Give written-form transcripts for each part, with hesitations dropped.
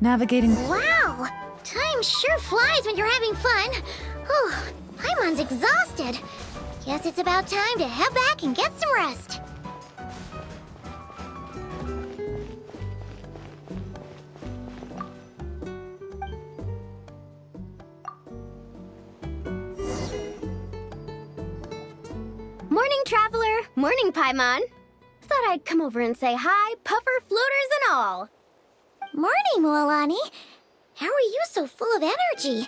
navigating... Wow! Time sure flies when you're having fun. Oh, Paimon's exhausted. Guess it's about time to head back and get some rest. Morning, Traveler. Morning, Paimon. Thought I'd come over and say hi, puffer, floaters, and all. Morning, Mualani. How are you so full of energy?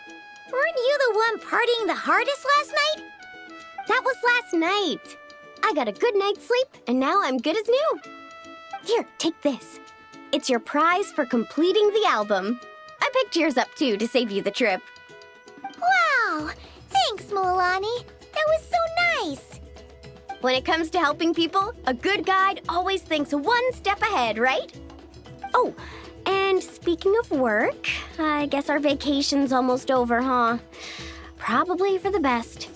Weren't you the one partying the hardest last night? That was last night. I got a good night's sleep, and now I'm good as new. Here, take this. It's your prize for completing the album. I picked yours up, too, to save you the trip. Wow! Thanks, Mualani. That was so nice. When it comes to helping people, a good guide always thinks one step ahead, right? Oh, and speaking of work, I guess our vacation's almost over, huh? Probably for the best.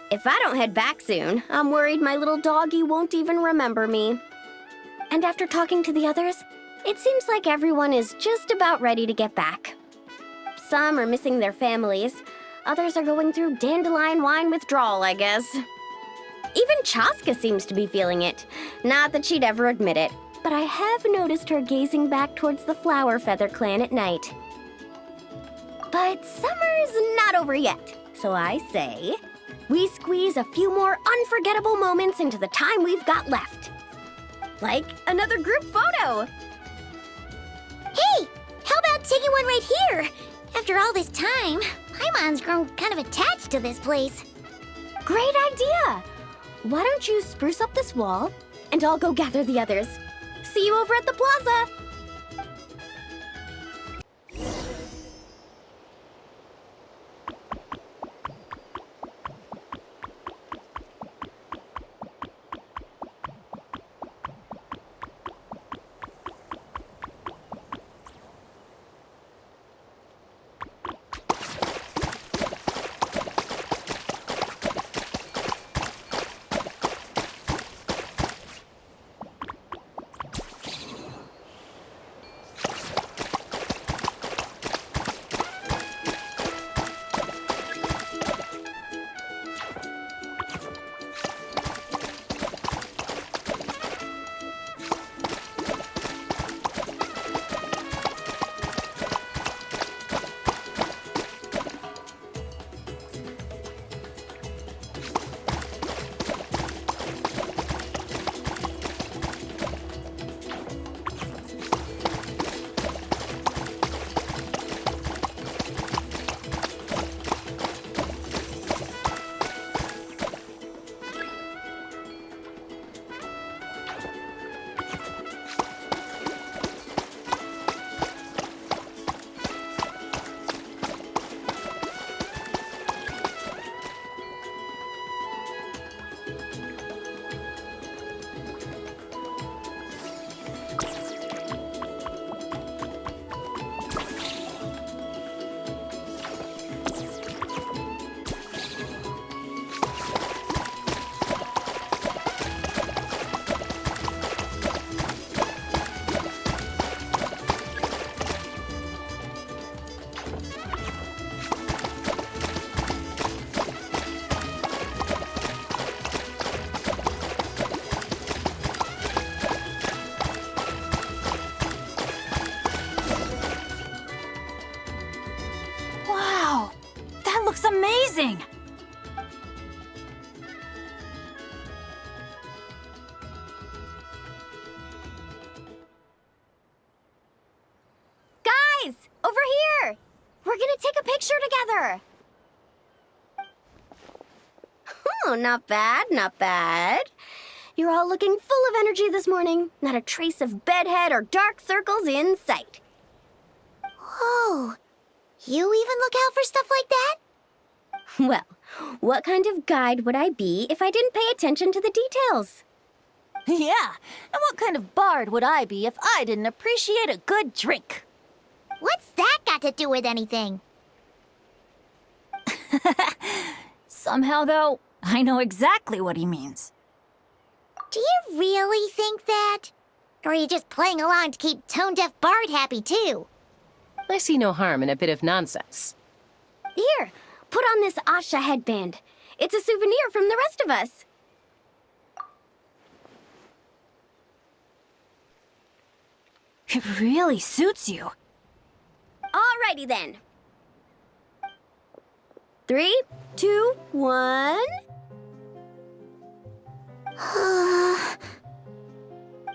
If I don't head back soon, I'm worried my little doggy won't even remember me. And after talking to the others, it seems like everyone is just about ready to get back. Some are missing their families. Others are going through dandelion wine withdrawal, I guess. Even Chaska seems to be feeling it. Not that she'd ever admit it, but I have noticed her gazing back towards the Flower Feather clan at night. But summer's not over yet, so I say, we squeeze a few more unforgettable moments into the time we've got left. Like another group photo. Hey, how about taking one right here? After all this time, Paimon's grown kind of attached to this place. Great idea! Why don't you spruce up this wall, and I'll go gather the others. See you over at the plaza! Amazing! Guys, over here! We're gonna take a picture together! Oh, not bad, not bad. You're all looking full of energy this morning. Not a trace of bedhead or dark circles in sight. Whoa, you even look out for stuff like that? Well, what kind of guide would I be if I didn't pay attention to the details? Yeah, and what kind of bard would I be if I didn't appreciate a good drink? What's that got to do with anything? Somehow, though, I know exactly what he means. Do you really think that? Or are you just playing along to keep Tone Deaf Bard happy, too? I see no harm in a bit of nonsense. Here, put on this Asha headband. It's a souvenir from the rest of us. It really suits you. Alrighty then. 3, 2, 1.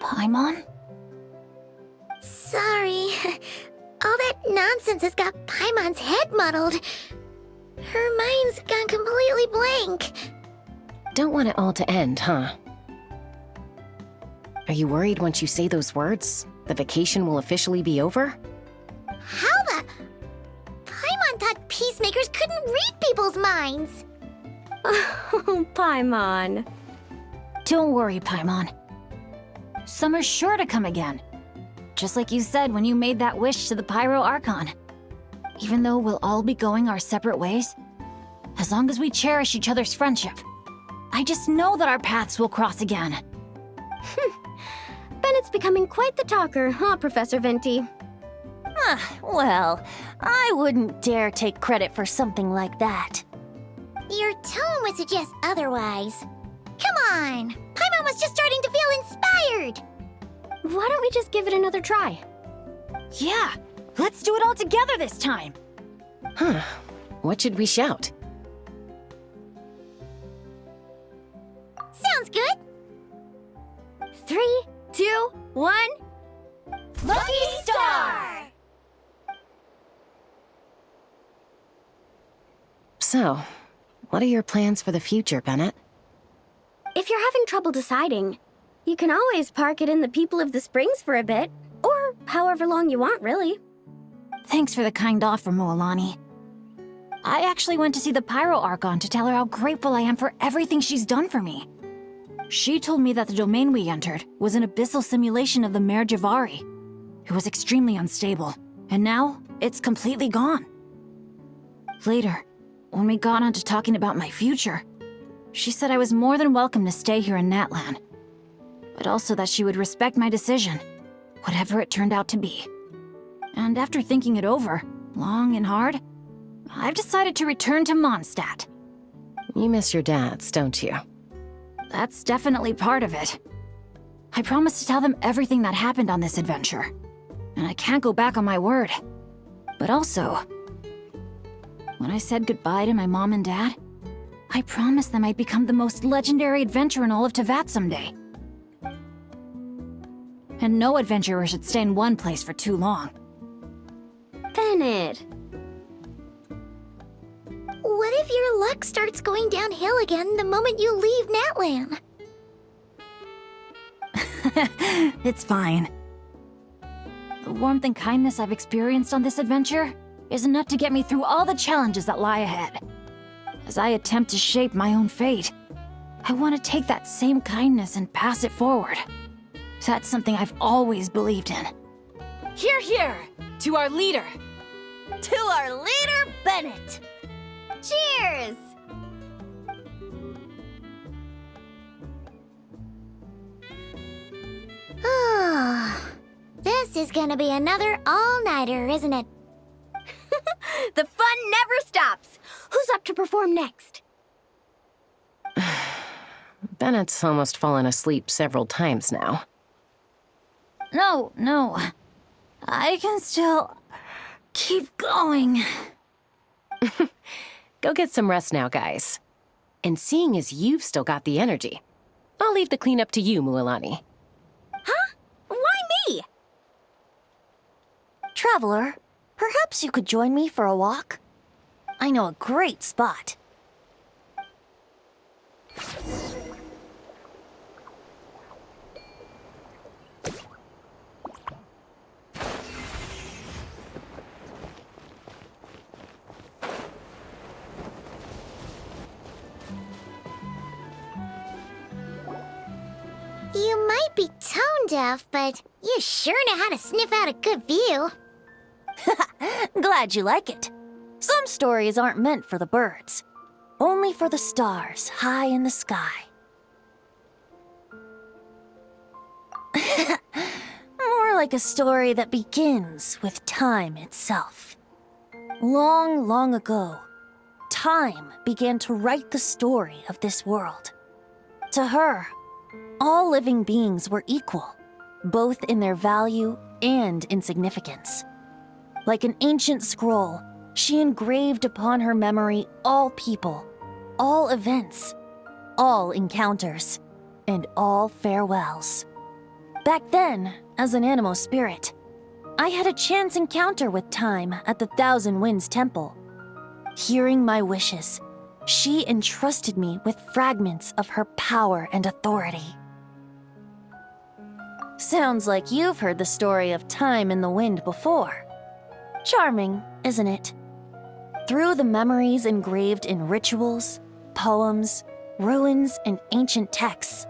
Paimon? Sorry. All that nonsense has got Paimon's head muddled. Her mind's gone completely blank. Don't want it all to end, huh? Are you worried once you say those words, the vacation will officially be over? How the... Paimon thought peacemakers couldn't read people's minds. Oh, Paimon. Don't worry, Paimon. Summer's sure to come again. Just like you said when you made that wish to the Pyro Archon. Even though we'll all be going our separate ways, as long as we cherish each other's friendship, I just know that our paths will cross again. Bennett's becoming quite the talker, huh, Professor Venti? Well, I wouldn't dare take credit for something like that. Your tone would suggest otherwise. Come on! Paimon was just starting to feel inspired! Why don't we just give it another try? Yeah, let's do it all together this time. Huh. What should we shout? Sounds good! 3, 2, 1. Lucky Star! So, what are your plans for the future, Bennett? If you're having trouble deciding, you can always park it in the People of the Springs for a bit. Or however long you want, really. Thanks for the kind offer, Moalani. I actually went to see the Pyro Archon to tell her how grateful I am for everything she's done for me. She told me that the domain we entered was an abyssal simulation of the Mare Javari. It was extremely unstable, and now it's completely gone. Later, when we got on to talking about my future, she said I was more than welcome to stay here in Natlan, but also that she would respect my decision, whatever it turned out to be. And after thinking it over, long and hard, I've decided to return to Mondstadt. You miss your dads, don't you? That's definitely part of it. I promised to tell them everything that happened on this adventure, and I can't go back on my word. But also, when I said goodbye to my mom and dad, I promised them I'd become the most legendary adventurer in all of Teyvat someday. And no adventurer should stay in one place for too long. Bennett. What if your luck starts going downhill again the moment you leave Natlan? It's fine. The warmth and kindness I've experienced on this adventure is enough to get me through all the challenges that lie ahead. As I attempt to shape my own fate, I want to take that same kindness and pass it forward. That's something I've always believed in. Hear, hear! To our leader! To our leader, Bennett! Cheers! This is gonna be another all-nighter, isn't it? The fun never stops. Who's up to perform next? Bennett's almost fallen asleep several times now. No. I can still keep going. Go get some rest now, guys. And seeing as you've still got the energy, I'll leave the cleanup to you, Mualani. Huh? Why me? Traveler, perhaps you could join me for a walk? I know a great spot. You might be tone deaf, but you sure know how to sniff out a good view. Glad you like it. Some stories aren't meant for the birds, only for the stars high in the sky. More like a story that begins with time itself. Long, long ago, time began to write the story of this world. To her, all living beings were equal, both in their value and in significance. Like an ancient scroll, she engraved upon her memory all people, all events, all encounters, and all farewells. Back then, as an animal spirit, I had a chance encounter with Time at the Thousand Winds Temple. Hearing my wishes, she entrusted me with fragments of her power and authority. Sounds like you've heard the story of Time in the Wind before. Charming, isn't it? Through the memories engraved in rituals, poems, ruins, and ancient texts,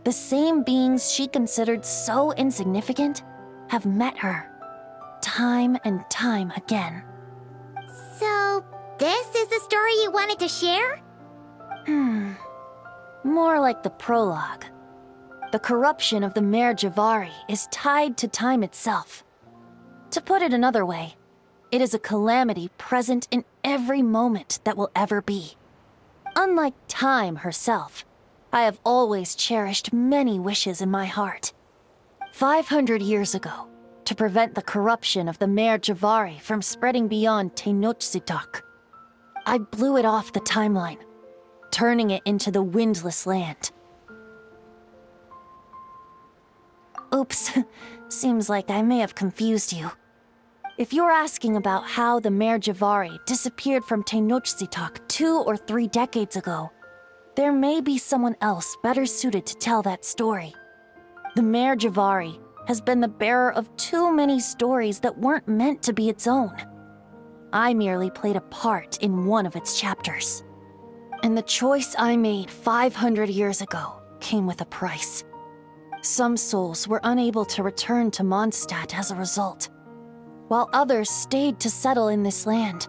the same beings she considered so insignificant have met her, time and time again. So, this is the story you wanted to share? More like the prologue. The corruption of the Mare Javari is tied to time itself. To put it another way, it is a calamity present in every moment that will ever be. Unlike time herself, I have always cherished many wishes in my heart. 500 years ago, to prevent the corruption of the Mare Javari from spreading beyond Tenochtitlán, I blew it off the timeline, turning it into the Windless Land. Oops, seems like I may have confused you. If you're asking about how the Mare Javari disappeared from Tenochtitlán 2 or 3 decades ago, there may be someone else better suited to tell that story. The Mare Javari has been the bearer of too many stories that weren't meant to be its own. I merely played a part in one of its chapters. And the choice I made 500 years ago came with a price. Some souls were unable to return to Mondstadt as a result, while others stayed to settle in this land,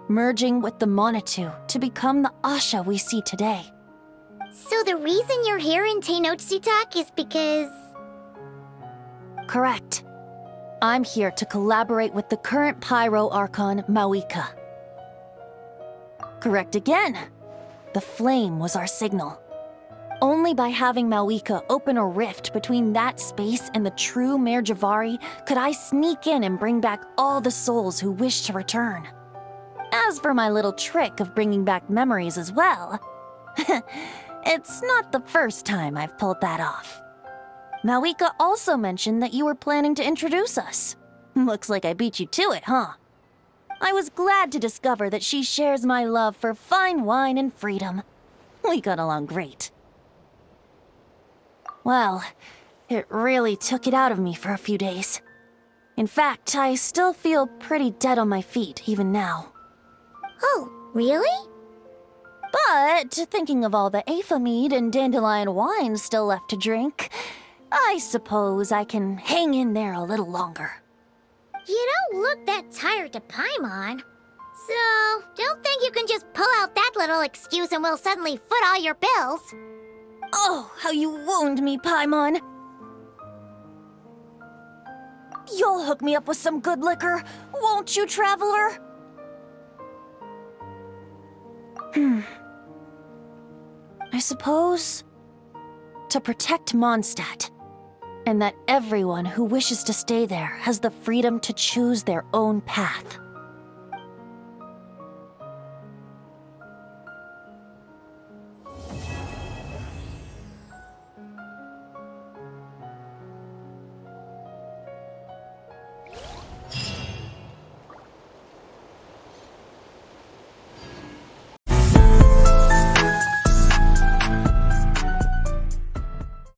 merging with the Monitu to become the Asha we see today. So the reason you're here in Tenochtitlán is because... Correct. I'm here to collaborate with the current Pyro Archon, Mawika. Correct again. The flame was our signal. Only by having Mawika open a rift between that space and the true Mare Javari could I sneak in and bring back all the souls who wish to return. As for my little trick of bringing back memories as well, it's not the first time I've pulled that off. Mawika also mentioned that you were planning to introduce us. Looks like I beat you to it, huh? I was glad to discover that she shares my love for fine wine and freedom. We got along great. Well, it really took it out of me for a few days. In fact, I still feel pretty dead on my feet even now. Oh, really? But thinking of all the Aether mead and dandelion wine still left to drink, I suppose I can hang in there a little longer. You don't look that tired to Paimon. So, don't think you can just pull out that little excuse and we'll suddenly foot all your bills. Oh, how you wound me, Paimon. You'll hook me up with some good liquor, won't you, Traveler? I suppose to protect Mondstadt, and that everyone who wishes to stay there has the freedom to choose their own path.